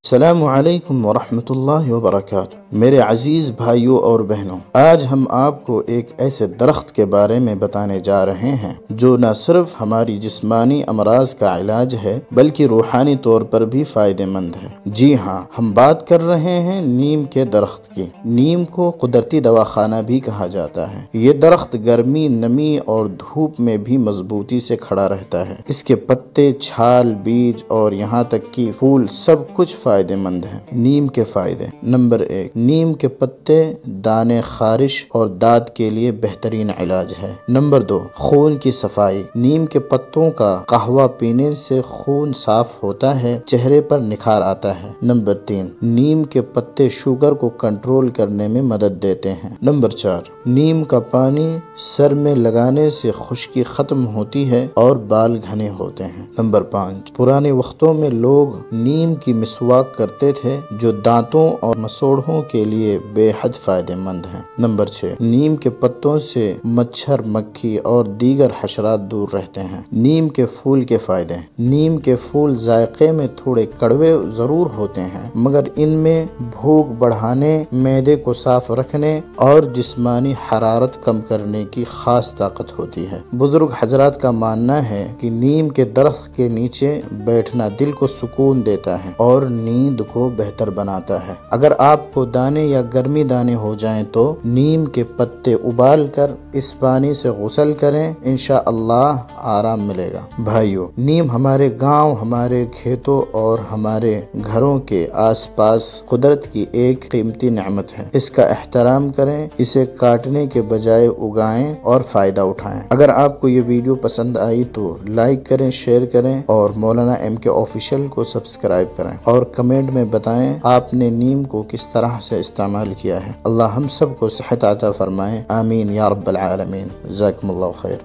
السلام علیکم ورحمۃ اللہ وبرکاتہ۔ میرے عزیز بھائیوں اور بہنوں، آج ہم آپ کو ایک ایسے درخت کے بارے میں بتانے جا رہے ہیں جو نہ صرف ہماری جسمانی امراض کا علاج ہے بلکہ روحانی طور پر بھی فائدہ مند ہے۔ جی ہاں، ہم بات کر رہے ہیں نیم کے درخت کی۔ نیم کو قدرتی دواخانہ بھی کہا جاتا ہے۔ یہ درخت گرمی، نمی اور دھوپ میں بھی مضبوطی سے کھڑا رہتا ہے۔ اس کے پتے، چھال، بیج اور یہاں تک کہ پھول سب کچھ فائدہ مند ہیں۔ نیم کے فائدے: نمبر 1، نیم کے پتے دانے خارش اور داد کے لیے بہترین علاج ہے۔ نمبر 2، خون کی صفائی۔ نیم کے پتوں کا قہوہ پینے سے خون صاف ہوتا ہے، چہرے پر نکھار آتا ہے۔ نمبر 3، نیم کے پتے شوگر کو کنٹرول کرنے میں مدد دیتے ہیں۔ نمبر 4، نیم کا پانی سر میں لگانے سے خشکی ختم ہوتی ہے اور بال گھنے ہوتے ہیں۔ نمبر 5، پرانے وقتوں میں لوگ نیم کی مسواک کرتے تھے جو دانتوں اور مسوڑھوں کے لیے بے حد فائدہ مند ہیں۔ نمبر 6، نیم کے پتوں سے مچھر، مکھی اور دیگر حشرات دور رہتے ہیں۔ نیم کے پھول کے فائدے: نیم کے پھول ذائقے میں تھوڑے کڑوے ضرور ہوتے ہیں مگر ان میں بھوک بڑھانے، معدے کو صاف رکھنے اور جسمانی حرارت کم کرنے کی خاص طاقت ہوتی ہے۔ بزرگ حضرات کا ماننا ہے کہ نیم کے درخت کے نیچے بیٹھنا دل کو سکون دیتا ہے اور نیند کو بہتر بناتا ہے۔ اگر آپ کو دانے یا گرمی دانے ہو جائیں تو نیم کے پتے ابال کر اس پانی سے غسل کریں، انشاءاللہ آرام ملے گا۔ بھائیو، نیم ہمارے گاؤں، ہمارے کھیتوں اور ہمارے گھروں کے آس پاس قدرت کی ایک قیمتی نعمت ہے۔ اس کا احترام کریں، اسے کاٹنے کے بجائے اگائیں اور فائدہ اٹھائیں۔ اگر آپ کو یہ ویڈیو پسند آئی تو لائک کریں، شیئر کریں اور مولانا MK آفیشیل کو سبسکرائب کریں اور کمنٹ میں بتائیں آپ نے نیم کو کس طرح سے استعمال کیا ہے۔ اللہ ہم سب کو صحت عطا فرمائے، آمین یا رب العالمین۔ جزاکم اللہ خیر۔